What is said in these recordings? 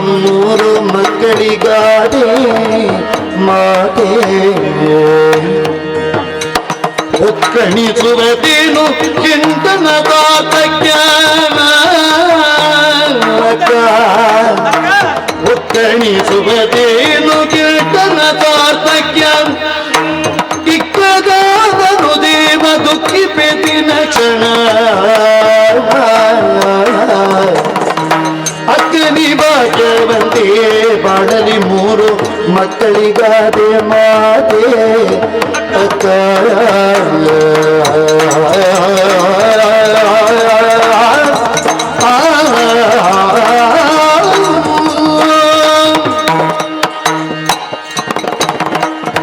ಮೂರು ಮಕ್ಕಳಿಗಾದೆ ಮಾತೆ ಒಕ್ಕಣಿಸುವುದೇನು ಚಿಂತನ ತಾತಕ್ಯ ಒಕ್ಕಣಿಸುವುದೇನು ಚಿಂತನ ತಾತಕ್ಯ ಇಕ್ಕಗಾದನು ದೇವ ದುಃಖಿಪೆದಿನ ಕ್ಷಣ ಅಕ್ಕನಿ ಭಾಗ್ಯವಂತೆ ಬಾಳಲಿ ಮೂರು ಮಕ್ಕಳಿಗಾದೆ ಮಾತೆ ಅಕ್ಕ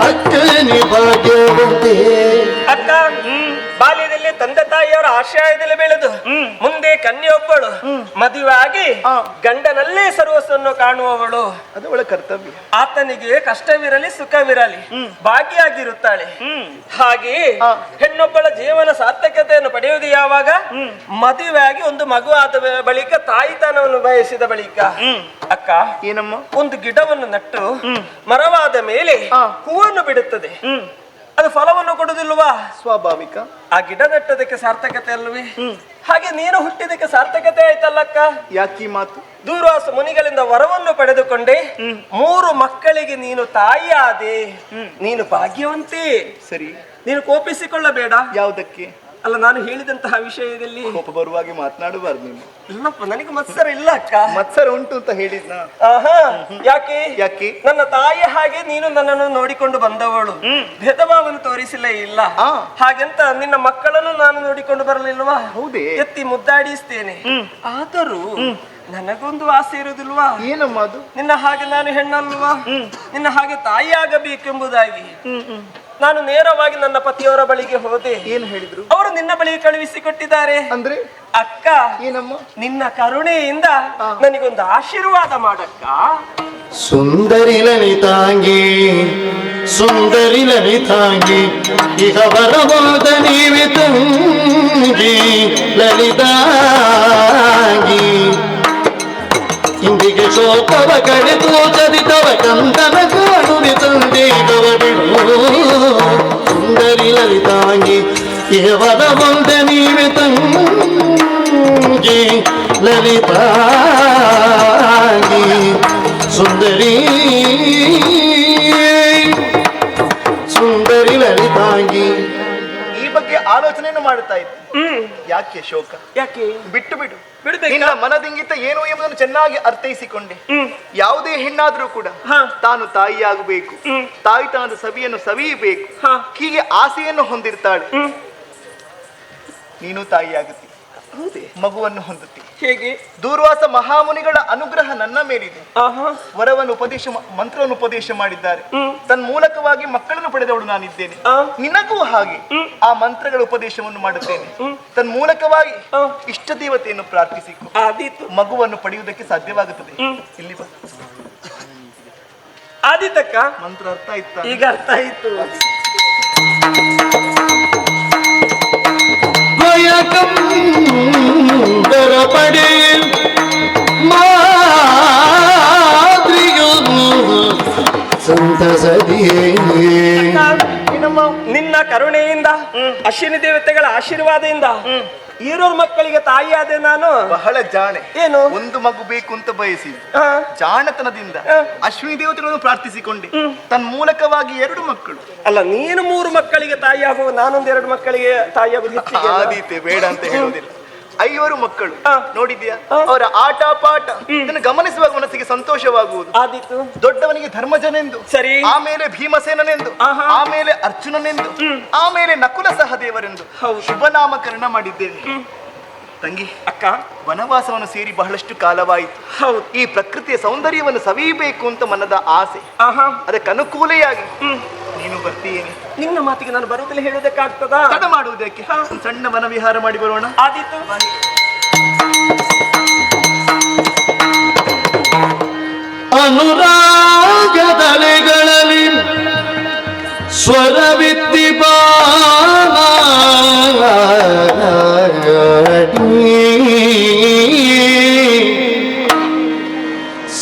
ಅಕ್ಕನಿ ಭಾಗ್ಯವಂತೆ ಅಕ್ಕ ಬಾಲ್ಯದಲ್ಲಿ ತಂದೆ ತಾಯಿಯವರ ಆಶ್ರಯದಲ್ಲಿ ಬೆಳೆದು ಮುಂದೆ ಕನ್ಯೆಯೊಬ್ಬಳು ಮದುವೆ ಆಗಿ ಗಂಡನಲ್ಲೇ ಸರ್ವಸ್ವನ್ನು ಕಾಣುವವಳು ಅದು ಅವಳ ಕರ್ತವ್ಯ. ಆತನಿಗೆ ಕಷ್ಟವಿರಲಿ ಸುಖವಿರಲಿ ಭಾಗಿಯಾಗಿರುತ್ತಾಳೆ. ಹಾಗೆ ಹೆಣ್ಣೊಬ್ಬಳ ಜೀವನ ಸಾರ್ಥಕತೆಯನ್ನು ಪಡೆಯುವುದು ಯಾವಾಗ? ಮದುವೆ ಆಗಿ ಒಂದು ಮಗು ಆದ ಬಳಿಕ ತಾಯಿತನವನ್ನು ಬಯಸಿದ ಬಳಿಕ. ಅಕ್ಕ ಏನಮ್ಮ? ಒಂದು ಗಿಡವನ್ನು ನಟ್ಟು ಮರವಾದ ಮೇಲೆ ಹೂವನ್ನು ಬಿಡುತ್ತದೆ, ಅದು ಫಲವನ್ನು ಕೊಡುವುದಿಲ್ವಾ? ಸ್ವಾಭಾವಿಕ. ಆ ಗಿಡ ನೆಟ್ಟದಕ್ಕೆ ಸಾರ್ಥಕತೆ ಅಲ್ವೇ? ಹಾಗೆ ನೀನು ಹುಟ್ಟಿದಕ್ಕೆ ಸಾರ್ಥಕತೆ ಆಯ್ತಲ್ಲಕ್ಕ. ಯಾಕಿ ಮಾತು? ದೂರ್ವಾಸ ಮುನಿಗಳಿಂದ ವರವನ್ನು ಪಡೆದುಕೊಂಡೆ, 3 ಮಕ್ಕಳಿಗೆ ನೀನು ತಾಯಿಯಾದೆ, ನೀನು ಭಾಗ್ಯವಂತೆ. ಸರಿ, ನೀನು ಕೋಪಿಸಿಕೊಳ್ಳಬೇಡ. ಯಾವುದಕ್ಕೆ? ಅಲ್ಲ, ನಾನು ಹೇಳಿದಂತಹ ವಿಷಯದಲ್ಲಿ ಕೋಪ ಬರುವಾಗೆ ಮಾತನಾಡಬಾರ್ದು ನೀನು. ಇಲ್ಲಪ್ಪ, ನನಗೆ ಮತ್ಸರ ಇಲ್ಲ ಅಕ್ಕ. ಮತ್ಸರ ಉಂಟು ಅಂತ ಹೇಳಿದ್ನ? ಯಾಕೆ? ಯಾಕೆ? ನನ್ನ ತಾಯಿ ಹಾಗೆ ನೀನು ನನ್ನನ್ನು ನೋಡಿಕೊಂಡು ಬಂದವಳು, ಭೇದ ಭಾವವನ್ನು ತೋರಿಸಲೇ ಇಲ್ಲ. ಹಾಗೆಂತ ನಿನ್ನ ಮಕ್ಕಳನ್ನು ನಾನು ನೋಡಿಕೊಂಡು ಬರಲಿಲ್ವಾ? ಹೌದೇ? ಎತ್ತಿ ಮುದ್ದಾಡಿಸ್ತೇನೆ. ಆದರೂ ನನಗೊಂದು ಆಸೆ ಇರುವುದಿಲ್ವಾ? ಏನಮ್ಮ ಅದು? ನಿನ್ನ ಹಾಗೆ ನಾನು ಹೆಣ್ಣಲ್ವಾ, ನಿನ್ನ ಹಾಗೆ ತಾಯಿ ಆಗಬೇಕೆಂಬುದಾಗಿ. ನಾನು ನೇರವಾಗಿ ನನ್ನ ಪತಿಯವರ ಬಳಿಗೆ ಹೋದೆ. ಏನು ಹೇಳಿದ್ರು? ಅವರು ನಿನ್ನ ಬಳಿಗೆ ಕಳುಹಿಸಿಕೊಟ್ಟಿದ್ದಾರೆ. ಅಂದ್ರೆ ಅಕ್ಕ, ಏನಮ್ಮ? ನಿನ್ನ ಕರುಣೆಯಿಂದ ನನಗೊಂದು ಆಶೀರ್ವಾದ ಮಾಡಕ್ಕ. ಸುಂದರಿ ಲಲಿತಾಂಗಿ ಸುಂದರಿ ಲಲಿತಾಂಗಿ ಇಹ ಬರವಾದ ನೀವೆ ತಂಗಿ ಲಲಿತಾಂಗಿ ಇಂದಿಗೆ ಶೋಕವ ಕಳೆದು ಚರಿತವ ಕಂದನ ಕಾಣುವೆ ತಂದೆಗವ ಬಿಡು ಸುಂದರಿ ಲಲಿತಾಂಗಿ ಇಹ ಬರವಾದ ನೀವೆ ತಂಗಿ ಲಲಿತಾಂಗಿ ಸುಂದರಿ ಸುಂದರಿ ಲಲಿತಾಂಗಿ. ಈ ಬಗ್ಗೆ ಆಲೋಚನೆಯನ್ನು ಮಾಡುತ್ತಾ ಇದ್ದೆ. ಯಾಕೆ ಶೋಕ? ಯಾಕೆ? ಬಿಟ್ಟು ಬಿಡು. ಬಿಡ್ಬೇಕಾ? ನಿನ್ನ ಮನದಿಂಗಿತ ಏನು ಎಂಬುದನ್ನು ಚೆನ್ನಾಗಿ ಅರ್ಥೈಸಿಕೊಂಡೆ. ಯಾವುದೇ ಹೆಣ್ಣಾದ್ರೂ ಕೂಡ ತಾನು ತಾಯಿಯಾಗಬೇಕು, ತಾಯಿತನದ ಸವಿಯನ್ನು ಸವಿಯಬೇಕು, ಹೀಗೆ ಆಸೆಯನ್ನು ಹೊಂದಿರ್ತಾಳೆ. ನೀನು ತಾಯಿಯಾಗುತ್ತಿ, ಮಗುವನ್ನು ಹೊಂದುತ್ತಿ. ಹೇಗೆ? ದೂರ್ವಾಸ ಮಹಾಮುನಿಗಳ ಅನುಗ್ರಹ ನನ್ನ ಮೇಲಿದೆ. ವರವನ್ನು ಮಂತ್ರವನ್ನು ಉಪದೇಶ ಮಾಡಿದ್ದಾರೆ. ತನ್ಮೂಲಕವಾಗಿ ಮಕ್ಕಳನ್ನು ಪಡೆದವಳು ನಾನಿದ್ದೇನೆ. ನಿನಗೂ ಹಾಗೆ ಆ ಮಂತ್ರಗಳ ಉಪದೇಶವನ್ನು ಮಾಡುತ್ತೇನೆ. ತನ್ಮೂಲಕವಾಗಿ ಇಷ್ಟ ದೇವತೆಯನ್ನು ಪ್ರಾರ್ಥಿಸಿಕೊ, ಮಗುವನ್ನು ಪಡೆಯುವುದಕ್ಕೆ ಸಾಧ್ಯವಾಗುತ್ತದೆ. ಇಲ್ಲಿ ಬಾ. ಆದಿತಕ್ಕ, ಮಂತ್ರ ಅರ್ಥ ಆಯ್ತಾ? ಈಗ ಅರ್ಥ ಆಯ್ತು. ಕಂದರ ಪಡೆ ಮಾದ್ರಿಯು ಸಂತಸದಿಯೇ ನಿನ್ನ ಕರುಣೆಯಿಂದ, ಅಶ್ವಿನಿ ದೇವತೆಗಳ ಆಶೀರ್ವಾದದಿಂದ ಈರೋರ್ ಮಕ್ಕಳಿಗೆ ತಾಯಿಯಾದೆ ನಾನು. ಬಹಳ ಜಾಣೆ. ಏನು? ಒಂದು ಮಗು ಬೇಕು ಅಂತ ಬಯಸಿ ಜಾಣತನದಿಂದ ಅಶ್ವಿನಿ ದೇವತೆಗಳನ್ನು ಪ್ರಾರ್ಥಿಸಿಕೊಂಡೆ. ತನ್ಮೂಲಕವಾಗಿ 2 ಮಕ್ಕಳು. ಅಲ್ಲ, ನೀನು 3 ಮಕ್ಕಳಿಗೆ ತಾಯಿಯಾಗುವ, ನಾನೊಂದು 2 ಮಕ್ಕಳಿಗೆ ತಾಯಿಯಾಗುವುದು ಹೆಚ್ಚಿಗೆ. ಆದೀತೆ, ಬೇಡ ಅಂತ ಹೇಳುವುದಿಲ್ಲ. 5 ಮಕ್ಕಳು ನೋಡಿದ್ಯಾ? ಅವರ ಆಟ ಪಾಠ ಇದನ್ನು ಗಮನಿಸುವಾಗ ಮನಸ್ಸಿಗೆ ಸಂತೋಷವಾಗುವುದು. ಆದೀತು. ದೊಡ್ಡವನಿಗೆ ಧರ್ಮಜನೆಂದು, ಸರಿ, ಆಮೇಲೆ ಭೀಮಸೇನನೆಂದು, ಆಮೇಲೆ ಅರ್ಜುನನೆಂದು, ಆಮೇಲೆ ನಕುಲ ಸಹದೇವರೆಂದು ಶುಭ ನಾಮಕರಣ ಮಾಡಿದ್ದೇನೆ. ತಂಗಿ, ಅಕ್ಕ, ವನವಾಸವನ್ನು ಸೇರಿ ಬಹಳಷ್ಟು ಕಾಲವಾಯಿತು. ಈ ಪ್ರಕೃತಿಯ ಸೌಂದರ್ಯವನ್ನು ಸವಿಯಬೇಕು ಅಂತ ಮನದ ಆಸೆ. ಅದಕ್ಕೆ ಅನುಕೂಲೆಯಾಗಿ ನೀನು ಬರ್ತೀಯೇನೆ? ನಿನ್ನ ಮಾತಿಗೆ ನಾನು ಬರುವುದಿಲ್ಲ ಹೇಳುವುದಕ್ಕಾಗ್ತದಾ? ತಡ ಮಾಡುವುದಕ್ಕೆ ಸಣ್ಣ ವನ ವಿಹಾರ ಮಾಡಿ ಬರೋಣ. ಆದೀತು. ಅನುರಾಗದಲೆಗಳಲ್ಲಿ ಸ್ವರವಿತ್ತಿ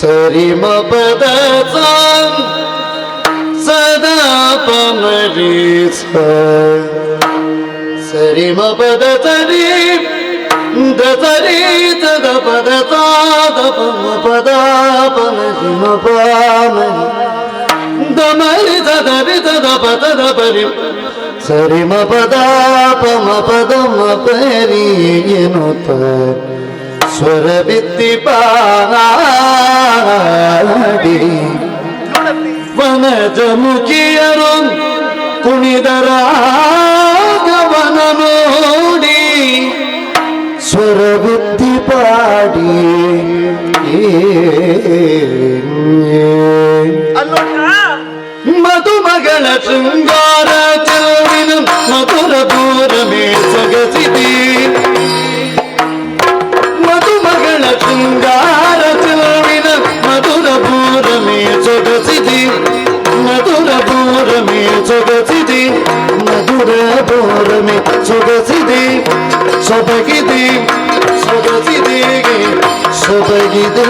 ಸರಿ ಮ ಪದ ಸದಾ ಪಮರಿ ಸರಿ ಮ ಪದ ಸರಿ ದರಿ ತದ ಪದ ತಾದ ಪಮ ಪದ ಪಮರಿ ಮ ಪಾಮರಿ ದಮರಿ ತದರಿ ತದ ಪದದ ಪರಿ ಸರಿ ಮ ಪದ ಪಮ ಪದ ಮ ಪರಿ ಎನ್ನುತ್ತ ಸ್ವರ ಬಿತ್ತಿ ಪಾಡಿ ವನಜ ಮುಖಿಯರು ಕುಣಿದರಾಗವನ ನೋಡಿ ಸ್ವರ ಬಿತ್ತಿ ಪಾಡಿ ಮಧುಮಗಳ ಶೃಂಗಾರ ಚೆಲುವಿನ ಮಧುರ ದೂರಮೇ ಸೊಗಸಿದೆ ಮಧುಮಗಳ ಶೃಂಗಾರ ಚೆಲುವಿನ ಮಧುರ ಪೂರಮೇ ಸೊಗಸಿದೆ ಮಧುರ ಪೂರಮೇ ಸೊಗಸಿದೆ ಮಧುರ ಪೂರಮೇ ಸೊಗಸಿದೆ ಸೊಬಗಿದೆ ಸೊಗಸಿದೆ ಸೊಬಗಿದೆ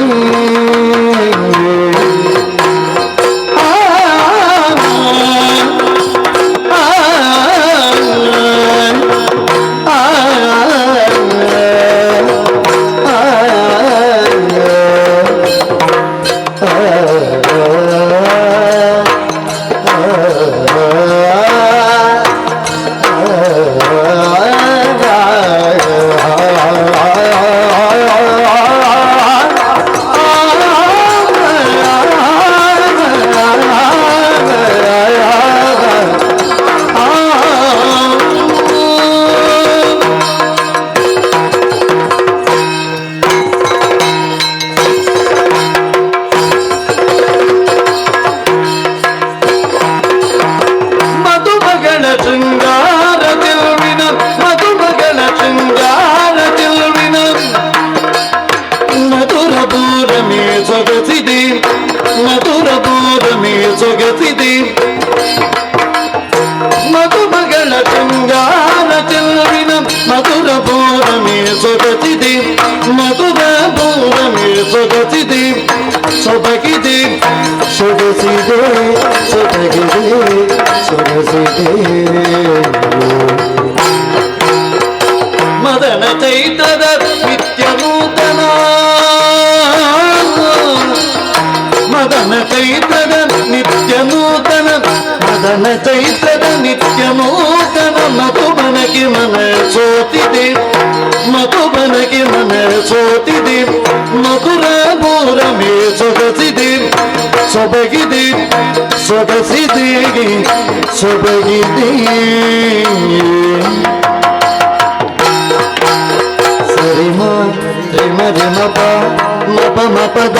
ಮಧುರ ಪೂರಮೇ ಸೊಗಸಿದೆ ಮಧುಮಗಳ ಶೃಂಗಾರ ಚೆಲುವಿನ ಮಧುರ ಪೂರಮೇ ಸೊಗಸಿದೆ ಮಧುರ ಪೂರಮೇ ಸೊಗಸಿದೆ ಸೊಬಗಿದೆ ಸೊಗಸಿದೆ ಸೊಬಗಿದೆ ಸೊಗಸಿದೆ ಮದನ ಚೈತ್ರದ ನಿತ್ಯ ನೂತನ ಮದನ ಚೈತ್ರದ ನಿತ್ಯ ನೂತನ ಮದನ ಚೈತ್ರದ ನಿತ್ಯ ನೂತನ ಮಧುಬನಗೆ ಮನ ಸೋತಿದೆ ಮಧುಬನಗೆ ಮನ ಸೋತಿದೆ ಮಧುರ ಪೂರಮೇ ಸೊಗಸಿದೆ ಸೊಬಗಿದೆ ಸೊಗಸಿದೆ ಸೊಬಗಿದೆ ಸರಿ ಮ ರಿ ಮ ಪ ಮ ಪ ಮ ಪದ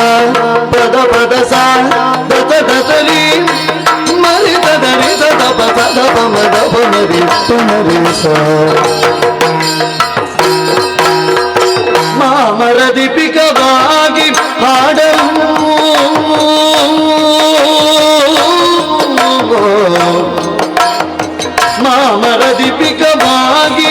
ಪದ ಪದ ಸಾ ದತ ದತಲಿ ಮರಿ ದದರಿ ದದ ಪ ದದ ಪ ಮ ದ ಪ ಮರಿ ತುಮರಿ ಸಾ ಮಾಮರ ದೀಪಿಕವಾಗಿ ಹಾಡಲು ಮಾಮರ ದೀಪಿಕವಾಗಿ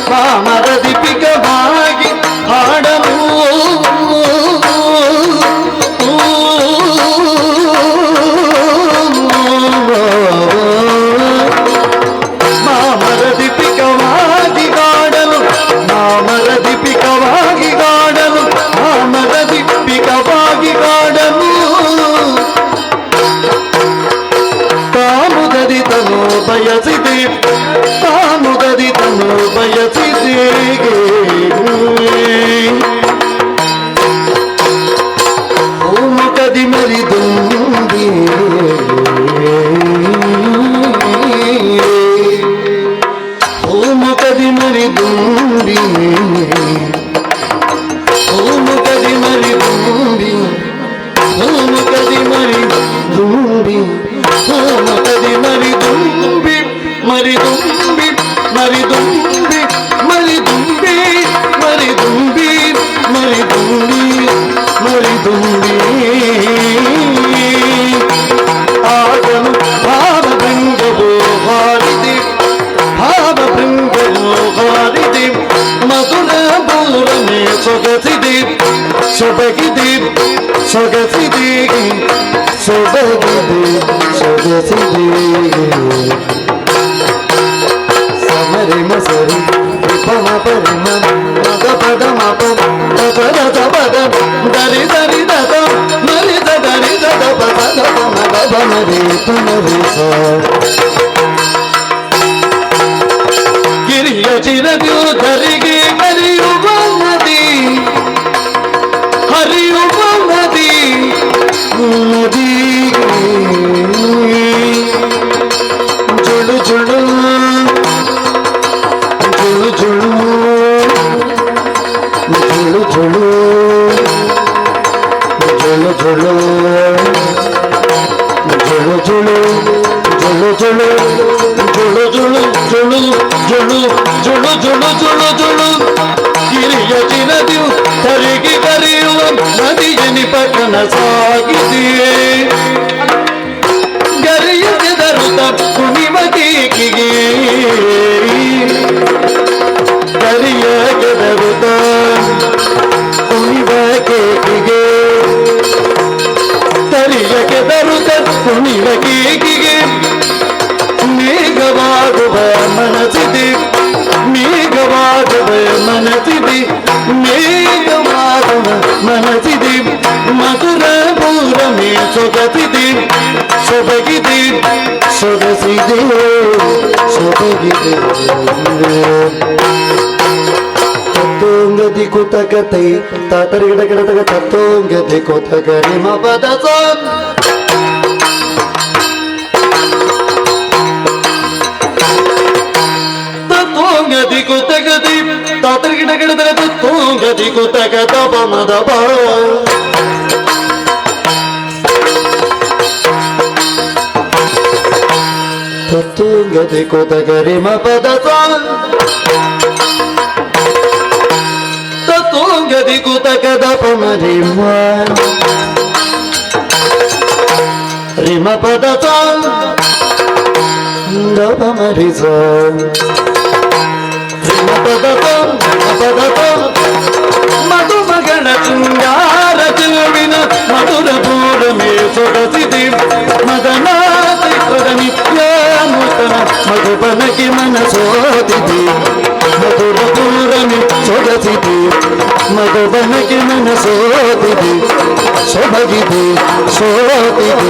ಮಾಮರ ದೀಪಿಕವಾಗಿ ಹಾಡಲು ಮಾಮರ ದೀಪಿಕವಾಗಿ ಗಾಡಲು ಮಾಮರ ದೀಪಿಕವಾಗಿ ಗಾಡಲು ಮಾಮರ ದೀಪಿಕವಾಗಿ ಗಾಡಲು ತಾಮುದರಿತನು ಬಯಸಿದೆ ತಾಮುದರಿತನು ಬಯಸಿದೆ ಮುಖದಿ ಮರಿದುಂಬಿ ಮುಖದಿ ಮರಿದುಂಬಿ ಮುಖದಿ ಮರಿದುಂಬಿ ಮುಖದಿ ಮರಿದುಂಬಿ ಮುಖದಿ ಮರಿದುಂಬಿ ಮರಿದುಂಬಿ ಮರಿದುಂಬಿ ಮರಿದುಂಬಿ ಮರಿದುಂಬಿ ಮರಿದುಂಬಿ ಮರಿದುಂಬಿ ಆಗನು ಭಾವಭೃಂಗವೋ ಹಾರಿದೆ ಭಾವಭೃಂಗವೋ ಹಾರಿದೆ ಸೊಬಗಿದೆ ಸೊಗಸಿದೆ ಸೊಬಗಿದೆ ಸೊಗಸಿದೆ ಸಮರಿ ಮಸರಿ ಪಮ ಪರಿಮ ಮಗ ಪದ ಮಪ ಪದ ಪದ ದರಿ ದರಿ ದದ ಮರಿ ದರಿ ದದ ಪದ ಮಗ ಬಮರಿ ಪುನರಿ ಸ ಗಿರಿಯ ಚಿರದಿಯು ಧರಿಗೆ ಹರಿಯುವ ನದಿ ಹರಿಯುವ ನದಿ ನದಿ ಜುಳು ಜುಳು ಜುಳು ಜುಳು ಜುಳು ಜುಳು ಜುಳು ಜುಳು ಜುಳು ಜುಳು ಜುಳು ಜುಳು ಜುಳು ಜುಳು ಜುಳು ಜುಳು ಜುಳು ಜುಳು ಜುಳು ಗಿರಿಯ ಚಿರದಿಯು ಕರಿಗೆ ಕರೆಯುವ ನದಿಯ ನಿಪಕನ ಸಾಗಿದೆಯೇ ಗರಿಯ ಕೆದರುತ್ತ ಕುಣಿವ ಕೇಕಿಗೆ ಗರಿಯ ಕೆದರುತ್ತ ಕುಣಿವ ಕೇಕಿಗೆ ತರಿಯ ಕೆದರುತ್ತ ಕುಣಿವ ಕೇಕಿಗೆ ಮೇಘವಾಗುವ ಮನಸ್ಸಿದೆ ಮೇಘವಾಗುವ ಮನಸ್ಸಿದೆ ಮೇಘವಾಗುವ ಮನಸ್ಸಿದೆ ಮಧುರ ಪೂರಮೆ ಸೊಗಸಿದೆ ಸೊಬಗಿದೆ ಸೊಗಸಿದೆ ಸೊಬಗಿದೆ ತತ್ತೋಂಗದಿ ಕುತಕತೆ ತಾತರಿ ಗಿಡ ಗಿಡದಾಗ ತತ್ತೋಂಗದಿ ಕುತಕರಿ ಮಪದ ತತ್ತೋಂಗದಿ ಕುತಕದಿ ತಾತರಿ ಗಿಡ ಗಿಡದಾಗ ತತ್ತೋಂಗದಿ ಕುತಕ ತಪಮದ ತತ್ತೋಂಗದಿ ಕುತಕರಿ ಮಪದ ತತ್ತೋಂಗದಿ ಕುತಕದ ಪಮರಿಮ ರಿಮ ಪದ ದಪಮರಿಸ ರಿಮ ಪದ ಪದ ಮಧುಮಗಣ ಶೃಂಗಾರ ಚೆಲುವಿನ ಮಧುರ ಪೂರಮೆ ಸೊಗಸಿದೆ ಮದನಾತಿ ನಿತ್ಯ ನೂತನ ಮಧುಬನಕ್ಕೆ ಮನಸೋದಿದೆ ಮಧುರ ಪೂರಮೆ ಸೊಗಸಿದೆ ಮಧುಬನಕ್ಕೆ ಮನಸೋದಿದೆ ಸೊಬಗಿದೆ ಸೋದಿದೆ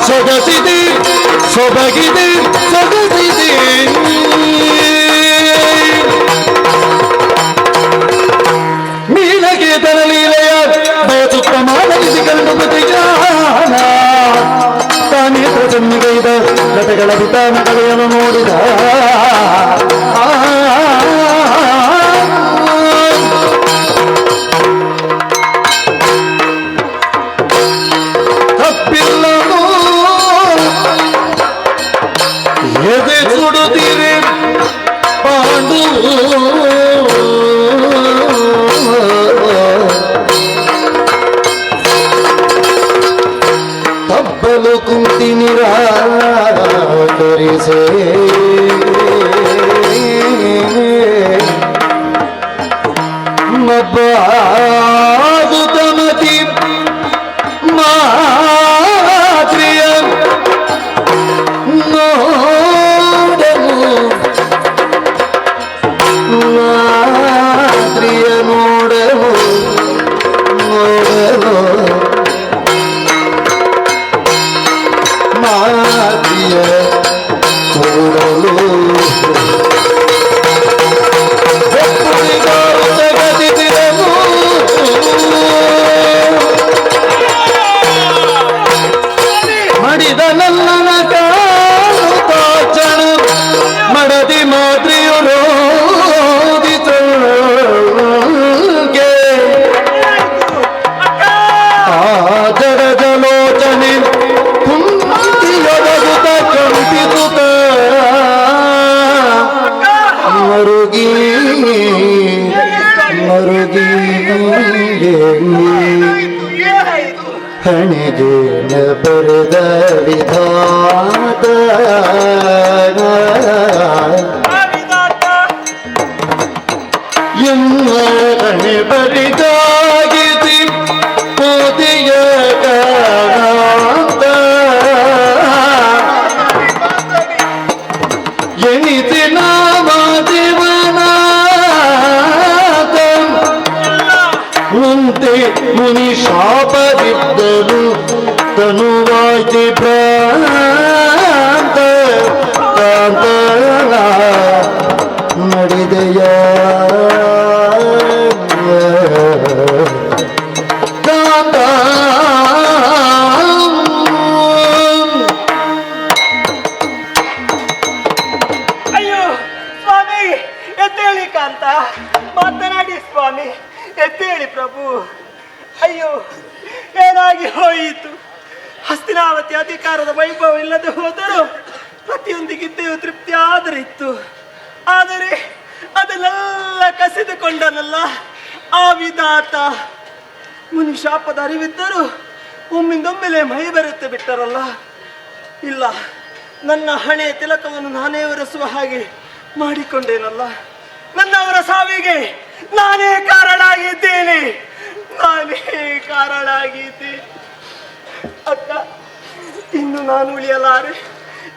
ಸೊಗಸಿದೆ ಸೊಬಗಿದೆ ಸೊಗಸಿದೆ ಮೀನಗೆ ತರಲೀಲೆಯ ಬಯಸುತ್ತ ಮಾನವಿಸಿ ಕಂಡು ಬುದ್ಧಿಗಾನ ತಾನೇ ಪ್ರಸನ್ನಿಗೈದ ಕಥೆಗಳ ವಿಧಾನ ಕಲೆಯನ್ನು ನೋಡಿದ ತಪ್ಪಿಲ್ಲವೋ ಎದೆ ಸುಡುತ್ತೀರಿ ಪಾಂಡು ತಬ್ಬಲು ಕುಂತಿ ನಿರಾಕರಿಸೇ ಮರುಗಿ ಹಣಿಜೇನ ಬರೆದ ವಿಧಾತ ಎನ್ನ ಹಣೆ ಬರಿದಾಗಿಸಿ ಕೋದಿಯ ಕಾಂತ ಎನಿಸಿ ನಾಮ ದೇವನಾಥ ಮುಂದೆ ಮುನಿ ಶಾಪವಿದ್ದರು ತನುವಾಯ್ತಿ ಭ್ರಾಂತ ಕಾಂತ ನಡೆದೆಯ ಕಾಂತ ಅಯ್ಯೋ ಸ್ವಾಮಿ ಎದ್ದೇಳಿ ಕಾಂತ, ಮಾತನಾಡಿ ಸ್ವಾಮಿ, ಎದ್ದೇಳಿ ಪ್ರಭು. ಅಯ್ಯೋ ಏನಾಗಿ ಹೋಯಿತು? ಹಸ್ತಿನಾವತಿ ಅಧಿಕಾರದ ವೈಭವ ಇಲ್ಲದೆ ಹೋದರೂ ಪ್ರತಿಯೊಂದಿಗಿದ್ದೆಯೂ ತೃಪ್ತಿ ಆದರಿತ್ತು. ಆದರೆ ಅದನ್ನೆಲ್ಲ ಕಸಿದುಕೊಂಡನಲ್ಲ ಆ ವಿಧಾತ. ಮುನಿ ಶಾಪದ ಅರಿವಿದ್ದರೂ ಒಮ್ಮಿಂದೊಮ್ಮೆಲೆ ಮೈ ಬೆರೆತು ಬಿಟ್ಟರಲ್ಲ. ಇಲ್ಲ, ನನ್ನ ಹಣೆ ತಿಲಕವನ್ನು ನಾನೇ ಒರೆಸುವ ಹಾಗೆ ಮಾಡಿಕೊಂಡೇನಲ್ಲ. ನನ್ನವರ ಸಾವಿಗೆ ನಾನೇ ಕಾರಣ ಆಗಿದ್ದೇನೆ. ಅಕ್ಕ, ಇನ್ನು ನಾನು ಉಳಿಯಲಾರೆ.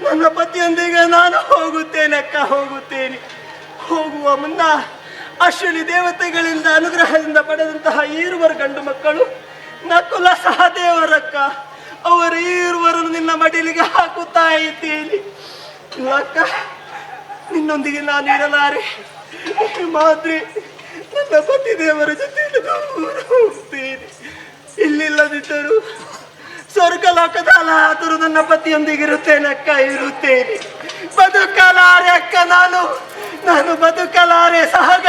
ನನ್ನ ಪತಿಯೊಂದಿಗೆ ನಾನು ಹೋಗುತ್ತೇನೆ ಅಕ್ಕ, ಹೋಗುತ್ತೇನೆ. ಹೋಗುವ ಮುನ್ನ ಅಶ್ವಿನಿ ದೇವತೆಗಳಿಂದ ಅನುಗ್ರಹದಿಂದ ಪಡೆದಂತಹ ಈರುವರು ಗಂಡು ಮಕ್ಕಳು ನಕುಲ ಸಹದೇವರಕ್ಕ, ಅವರ ಈರುವರನ್ನು ನಿನ್ನ ಮಡಿಲಿಗೆ ಹಾಕುತ್ತಾ ಇದ್ದೀನಿ. ಇಲ್ಲ ಅಕ್ಕ, ನಿನ್ನೊಂದಿಗೆ ನಾನು ಇರಲಾರೆ. ಮಾದ್ರೆ ನನ್ನ ಪತಿ ದೇವರ ಜೊತೆಯಲ್ಲಿ ದೂರ ಹೋಗ್ತೇನೆ. ಇಲ್ಲಿಲ್ಲದಿದ್ದರು ಸ್ವರ್ಗಲೋಕದಲ್ಲಾದರೂ ನನ್ನ ಪತಿಯೊಂದಿಗೆ ಇರುತ್ತೇನೆ ಅಕ್ಕ, ಇರುತ್ತೇನೆ. ಬದುಕಲಾರೆ ಅಕ್ಕ, ನಾನು ಬದುಕಲಾರೆ. ಸಹಗ